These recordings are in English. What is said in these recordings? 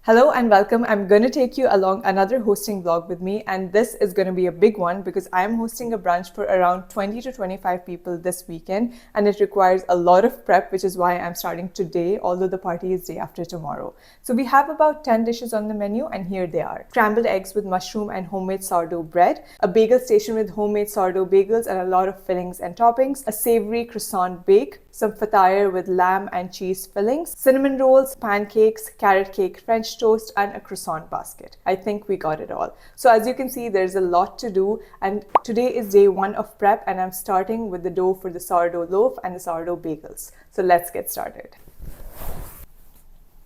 Hello and welcome. I'm going to take you along another hosting vlog with me, and this is going to be a big one because I'm hosting a brunch for around 20 to 25 people this weekend, and it requires a lot of prep, which is why I'm starting today, although the party is day after tomorrow. So we have about 10 dishes on the menu, and here they are. Scrambled eggs with mushroom and homemade sourdough bread, a bagel station with homemade sourdough bagels and a lot of fillings and toppings, a savory croissant bake, some fataya with lamb and cheese fillings, cinnamon rolls, pancakes, carrot cake, French toast, and a croissant basket. I think we got it all. So as you can see, there's a lot to do, and today is day one of prep, and I'm starting with the dough for the sourdough loaf and the sourdough bagels. So let's get started.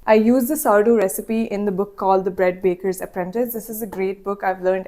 I used the sourdough recipe in the book called The Bread Baker's Apprentice. This is a great book. I've learned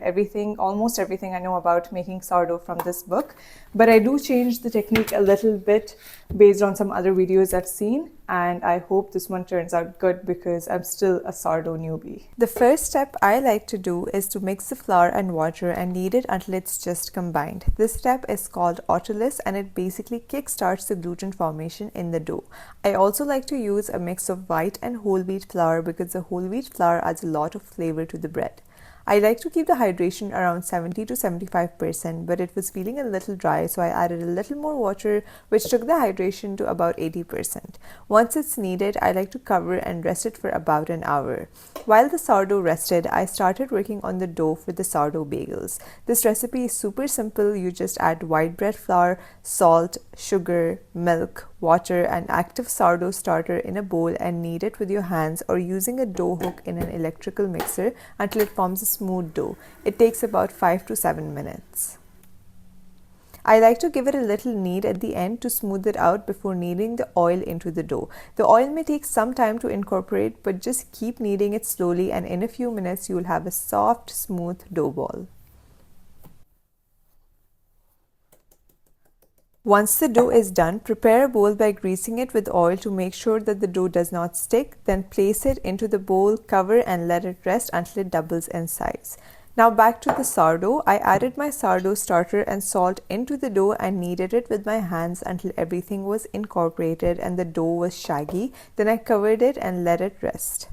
almost everything I know about making sourdough from this book. But I do change the technique a little bit based on some other videos I've seen. And I hope this one turns out good because I'm still a sourdough newbie. The first step I like to do is to mix the flour and water and knead it until it's just combined. This step is called autolyse, and it basically kickstarts the gluten formation in the dough. I also like to use a mix of white and whole wheat flour because the whole wheat flour adds a lot of flavor to the bread. I like to keep the hydration around 70 to 75%, but it was feeling a little dry, so I added a little more water, which took the hydration to about 80%. Once it's kneaded, I like to cover and rest it for about an hour. While the sourdough rested, I started working on the dough for the sourdough bagels. This recipe is super simple. You just add white bread flour, salt, sugar, milk, water, and active sourdough starter in a bowl and knead it with your hands or using a dough hook in an electrical mixer until it forms a smooth dough. It takes about 5 to 7 minutes. I like to give it a little knead at the end to smooth it out before kneading the oil into the dough. The oil may take some time to incorporate, but just keep kneading it slowly, and in a few minutes you will have a soft, smooth dough ball. Once the dough is done, prepare a bowl by greasing it with oil to make sure that the dough does not stick. Then place it into the bowl, cover, and let it rest until it doubles in size. Now back to the sourdough. I added my sourdough starter and salt into the dough and kneaded it with my hands until everything was incorporated and the dough was shaggy. Then I covered it and let it rest.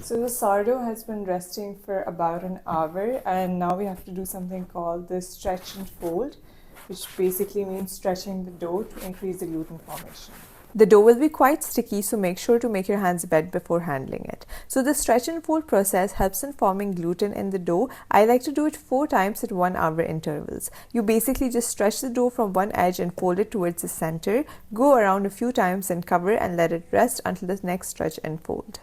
So the sourdough has been resting for about an hour, and now we have to do something called the stretch and fold, which basically means stretching the dough to increase the gluten formation. The dough will be quite sticky, so make sure to make your hands wet before handling it. So the stretch and fold process helps in forming gluten in the dough. I like to do it 4 times at 1 hour intervals. You basically just stretch the dough from one edge and fold it towards the center, go around a few times and cover and let it rest until the next stretch and fold.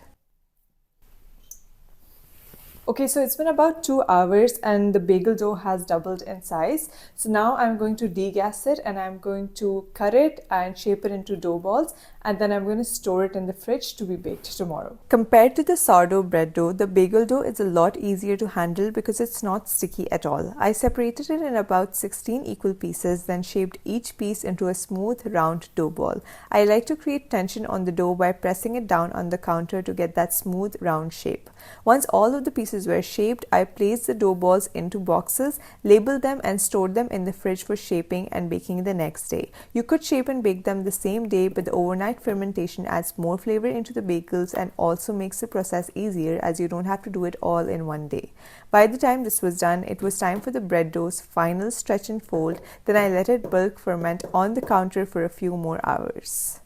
Okay, so it's been about 2 hours and the bagel dough has doubled in size. So now I'm going to degas it and I'm going to cut it and shape it into dough balls, and then I'm going to store it in the fridge to be baked tomorrow. Compared to the sourdough bread dough, the bagel dough is a lot easier to handle because it's not sticky at all. I separated it in about 16 equal pieces, then shaped each piece into a smooth round dough ball. I like to create tension on the dough by pressing it down on the counter to get that smooth round shape. Once all of the pieces were shaped, I placed the dough balls into boxes, labeled them, and stored them in the fridge for shaping and baking the next day. You could shape and bake them the same day, but the overnight fermentation adds more flavor into the bagels and also makes the process easier as you don't have to do it all in one day. By the time this was done, it was time for the bread dough's final stretch and fold. Then I let it bulk ferment on the counter for a few more hours.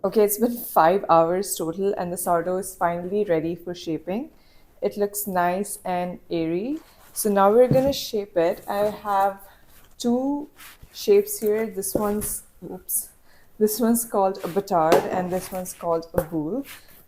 Okay, it's been 5 hours total and the sourdough is finally ready for shaping. It looks nice and airy. So now we're going to shape it. I have 2 shapes here. This one's called a batard and this one's called a boule.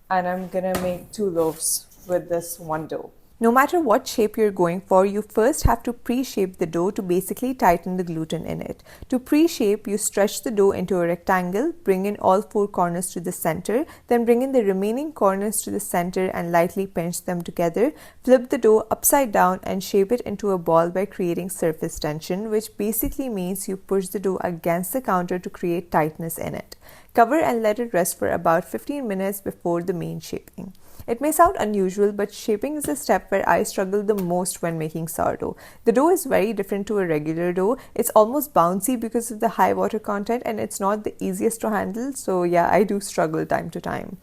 And I'm going to make 2 loaves with this one dough. No matter what shape you're going for, you first have to pre-shape the dough to basically tighten the gluten in it. To pre-shape, you stretch the dough into a rectangle, bring in all 4 corners to the center, then bring in the remaining corners to the center and lightly pinch them together. Flip the dough upside down and shape it into a ball by creating surface tension, which basically means you push the dough against the counter to create tightness in it. Cover and let it rest for about 15 minutes before the main shaping. It may sound unusual, but shaping is the step where I struggle the most when making sourdough. The dough is very different to a regular dough. It's almost bouncy because of the high water content, and it's not the easiest to handle, so yeah, I do struggle time to time.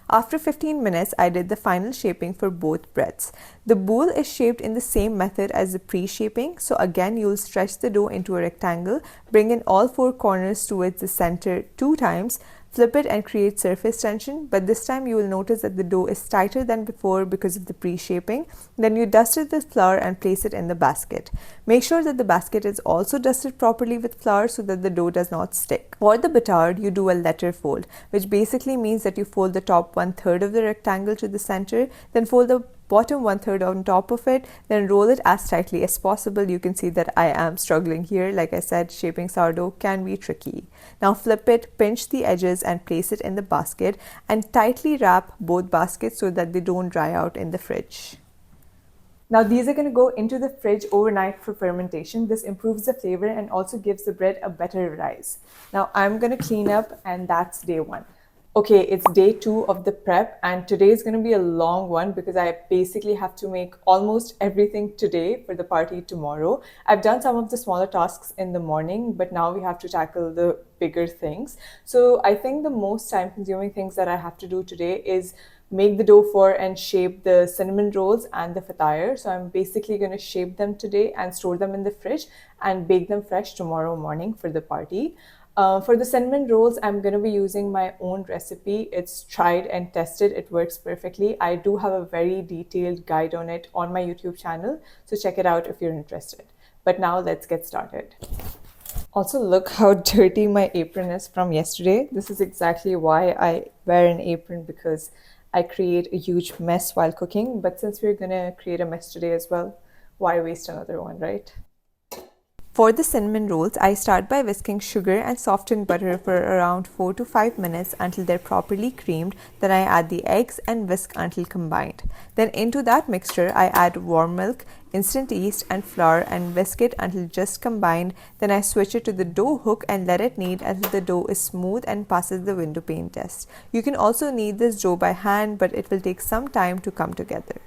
After 15 minutes, I did the final shaping for both breads. The bowl is shaped in the same method as the pre-shaping, so again you'll stretch the dough into a rectangle, bring in all four corners towards the center 2 times, flip it and create surface tension, but this time you will notice that the dough is tighter than before because of the pre-shaping. Then you dust it with flour and place it in the basket. Make sure that the basket is also dusted properly with flour so that the dough does not stick. For the batard, you do a letter fold, which basically means that you fold the top 1/3 of the rectangle to the center, then fold the bottom 1/3 on top of it, then roll it as tightly as possible. You can see that I am struggling here. Like I said, shaping sourdough can be tricky. Now flip it, pinch the edges and place it in the basket and tightly wrap both baskets so that they don't dry out in the fridge. Now these are going to go into the fridge overnight for fermentation. This improves the flavor and also gives the bread a better rise. Now I'm going to clean up, and that's day 1. Okay, it's day 2 of the prep, and today is going to be a long one because I basically have to make almost everything today for the party tomorrow. I've done some of the smaller tasks in the morning, but now we have to tackle the bigger things. So I think the most time-consuming things that I have to do today is make the dough for and shape the cinnamon rolls and the fatire. So I'm basically going to shape them today and store them in the fridge and bake them fresh tomorrow morning for the party. For the cinnamon rolls, I'm going to be using my own recipe. It's tried and tested. It works perfectly. I do have a very detailed guide on it on my YouTube channel, so check it out if you're interested. But now let's get started. Also, look how dirty my apron is from yesterday. This is exactly why I wear an apron, because I create a huge mess while cooking. But since we're going to create a mess today as well, why waste another one, right? For the cinnamon rolls, I start by whisking sugar and softened butter for around 4 to 5 minutes until they're properly creamed. Then I add the eggs and whisk until combined. Then into that mixture, I add warm milk, instant yeast and flour and whisk it until just combined. Then I switch it to the dough hook and let it knead until the dough is smooth and passes the window pane test. You can also knead this dough by hand, but it will take some time to come together.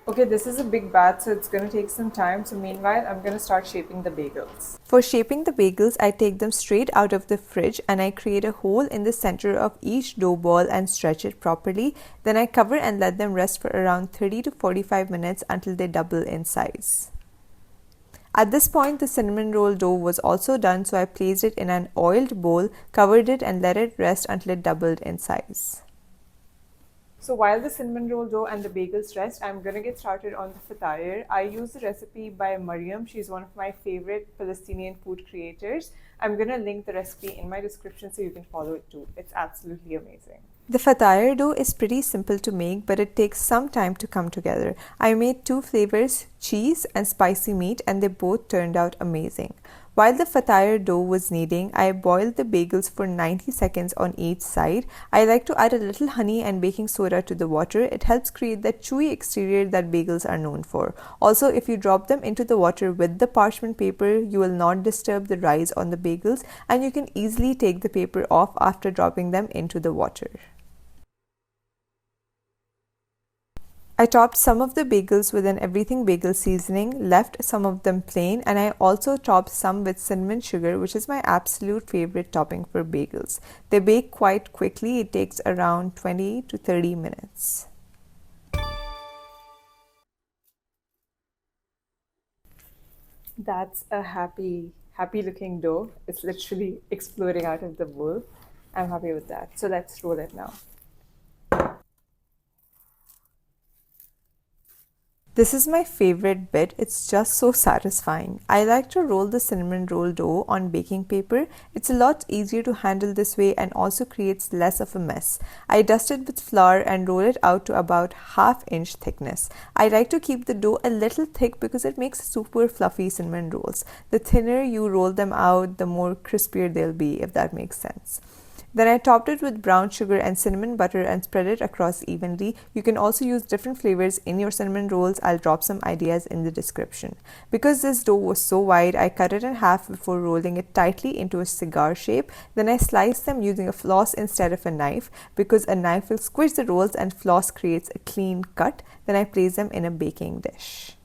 Okay, this is a big batch, so it's going to take some time. So meanwhile, I'm going to start shaping the bagels. For shaping the bagels, I take them straight out of the fridge and I create a hole in the center of each dough ball and stretch it properly. Then I cover and let them rest for around 30 to 45 minutes until they double in size. At this point, the cinnamon roll dough was also done, so I placed it in an oiled bowl, covered it and let it rest until it doubled in size. So while the cinnamon roll dough and the bagels rest, I'm going to get started on the fatire. I use the recipe by Mariam. She's one of my favorite Palestinian food creators. I'm going to link the recipe in my description so you can follow it too. It's absolutely amazing. The fatire dough is pretty simple to make, but it takes some time to come together. I made 2 flavors, cheese and spicy meat, and they both turned out amazing. While the fatire dough was kneading, I boiled the bagels for 90 seconds on each side. I like to add a little honey and baking soda to the water. It helps create that chewy exterior that bagels are known for. Also, if you drop them into the water with the parchment paper, you will not disturb the rise on the bagels, and you can easily take the paper off after dropping them into the water. I topped some of the bagels with an everything bagel seasoning, left some of them plain, and I also topped some with cinnamon sugar, which is my absolute favorite topping for bagels. They bake quite quickly. It takes around 20 to 30 minutes. That's a happy looking dough. It's literally exploding out of the bowl. I'm happy with that. So let's roll it now. This is my favorite bit. It's just so satisfying. I like to roll the cinnamon roll dough on baking paper. It's a lot easier to handle this way and also creates less of a mess. I dust it with flour and roll it out to about 1/2 inch thickness. I like to keep the dough a little thick because it makes super fluffy cinnamon rolls. The thinner you roll them out, the more crispier they'll be, if that makes sense. Then I topped it with brown sugar and cinnamon butter and spread it across evenly. You can also use different flavors in your cinnamon rolls. I'll drop some ideas in the description. Because this dough was so wide, I cut it in half before rolling it tightly into a cigar shape. Then I sliced them using a floss instead of a knife, because a knife will squish the rolls and floss creates a clean cut. Then I place them in a baking dish.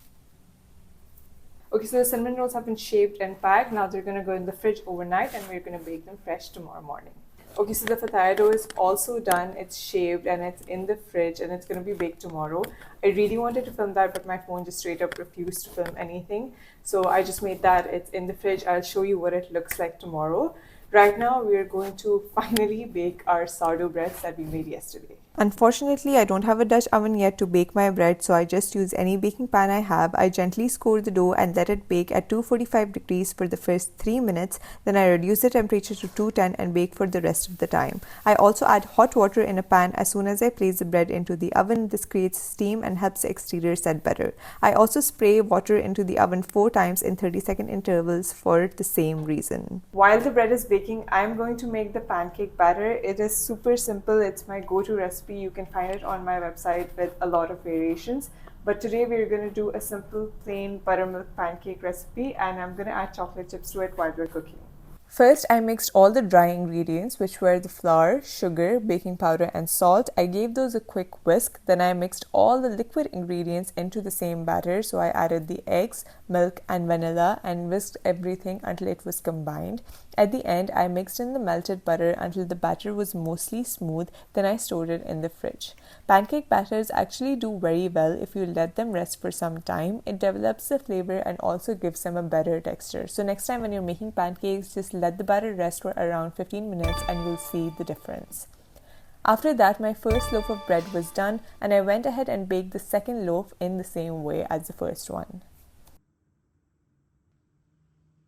Okay, so the cinnamon rolls have been shaped and packed. Now they're going to go in the fridge overnight and we're going to bake them fresh tomorrow morning. Okay, so the fataya dough is also done. It's shaved and it's in the fridge and it's going to be baked tomorrow. I really wanted to film that, but my phone just straight up refused to film anything. So I just made that. It's in the fridge. I'll show you what it looks like tomorrow. Right now, we're going to finally bake our sourdough breads that we made yesterday. Unfortunately, I don't have a Dutch oven yet to bake my bread, so I just use any baking pan I have. I gently score the dough and let it bake at 245 degrees for the first 3 minutes. Then I reduce the temperature to 210 and bake for the rest of the time. I also add hot water in a pan as soon as I place the bread into the oven. This creates steam and helps the exterior set better. I also spray water into the oven 4 times in 30-second intervals for the same reason. While the bread is baking, I'm going to make the pancake batter. It is super simple. It's my go-to recipe. You can find it on my website with a lot of variations. But today we're going to do a simple plain buttermilk pancake recipe, and I'm going to add chocolate chips to it while we're cooking. First, I mixed all the dry ingredients, which were the flour, sugar, baking powder, and salt. I gave those a quick whisk. Then I mixed all the liquid ingredients into the same batter. So I added the eggs, milk, and vanilla and whisked everything until it was combined. At the end, I mixed in the melted butter until the batter was mostly smooth. Then I stored it in the fridge. Pancake batters actually do very well if you let them rest for some time. It develops the flavor and also gives them a better texture. So next time when you're making pancakes, just let the batter rest for around 15 minutes and you'll see the difference. After that, my first loaf of bread was done and I went ahead and baked the second loaf in the same way as the first one.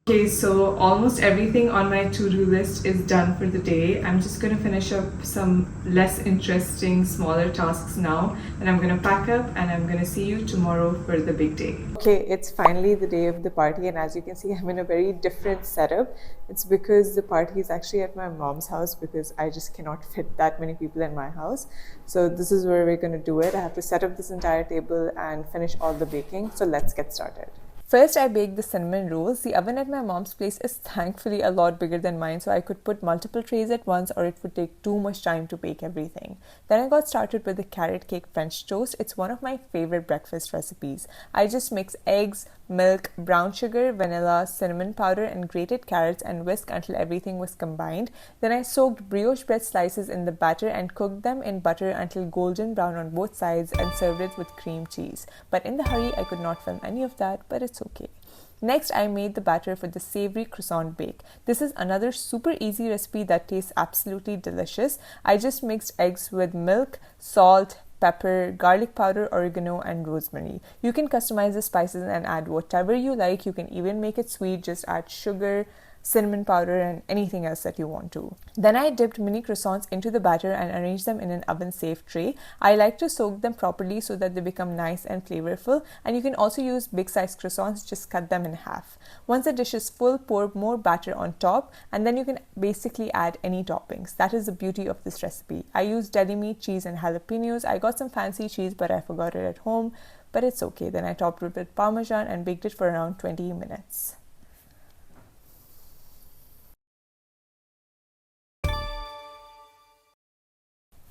Okay, so almost everything on my to-do list is done for the day. I'm just going to finish up some less interesting, smaller tasks now, and I'm going to pack up and I'm going to see you tomorrow for the big day. Okay, it's finally the day of the party, and as you can see, I'm in a very different setup. It's because the party is actually at my mom's house because I just cannot fit that many people in my house. So this is where we're going to do it. I have to set up this entire table and finish all the baking. So let's get started. First, I baked the cinnamon rolls. The oven at my mom's place is thankfully a lot bigger than mine, so I could put multiple trays at once or it would take too much time to bake everything. Then I got started with the carrot cake French toast. It's one of my favorite breakfast recipes. I just mix eggs, milk, brown sugar, vanilla, cinnamon powder, and grated carrots and whisk until everything was combined. Then I soaked brioche bread slices in the batter and cooked them in butter until golden brown on both sides and served it with cream cheese. But in the hurry, I could not film any of that, but it's okay. Next, I made the batter for the savory croissant bake. This is another super easy recipe that tastes absolutely delicious. I just mixed eggs with milk, salt, pepper, garlic powder, oregano, and rosemary. You can customize the spices and add whatever you like. You can even make it sweet. Just add sugar, cinnamon powder, and anything else that you want to. Then I dipped mini croissants into the batter and arranged them in an oven-safe tray. I like to soak them properly so that they become nice and flavorful, and you can also use big-sized croissants, just cut them in half. Once the dish is full, pour more batter on top, and then you can basically add any toppings. That is the beauty of this recipe. I used deli meat, cheese, and jalapenos. I got some fancy cheese, but I forgot it at home, but it's okay. Then I topped it with parmesan and baked it for around 20 minutes.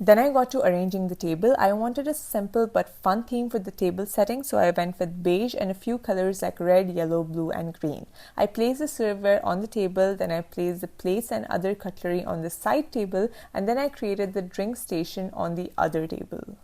Then I got to arranging the table. I wanted a simple but fun theme for the table setting, so I went with beige and a few colors like red, yellow, blue, and green. I placed the serveware on the table, then I placed the plates and other cutlery on the side table, and then I created the drink station on the other table.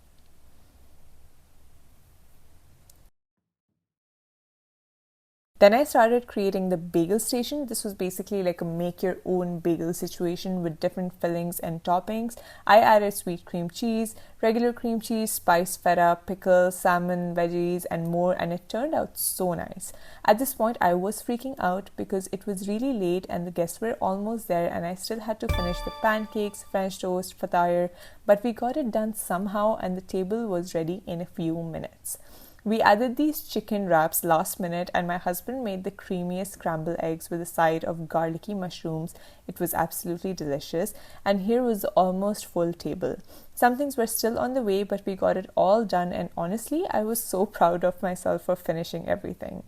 Then I started creating the bagel station. This was basically like a make your own bagel situation with different fillings and toppings. I added sweet cream cheese, regular cream cheese, spiced feta, pickles, salmon, veggies, and more, and it turned out so nice. At this point, I was freaking out because it was really late and the guests were almost there and I still had to finish the pancakes, French toast, fataya, but we got it done somehow and the table was ready in a few minutes. We added these chicken wraps last minute, and my husband made the creamiest scrambled eggs with a side of garlicky mushrooms. It was absolutely delicious, and here was the almost full table. Some things were still on the way, but we got it all done, and honestly, I was so proud of myself for finishing everything.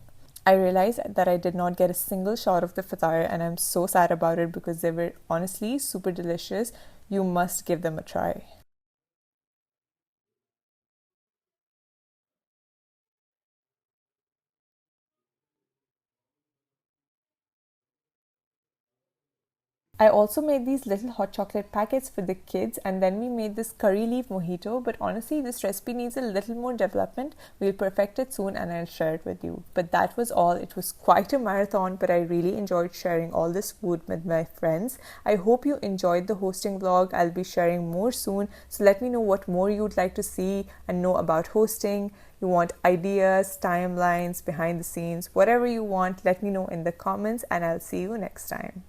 I realized that I did not get a single shot of the fatar, and I'm so sad about it because they were honestly super delicious. You must give them a try. I also made these little hot chocolate packets for the kids, and then we made this curry leaf mojito. But honestly, this recipe needs a little more development. We'll perfect it soon and I'll share it with you. But that was all. It was quite a marathon, but I really enjoyed sharing all this food with my friends. I hope you enjoyed the hosting vlog. I'll be sharing more soon. So let me know what more you'd like to see and know about hosting. You want ideas, timelines, behind the scenes, whatever you want, let me know in the comments, and I'll see you next time.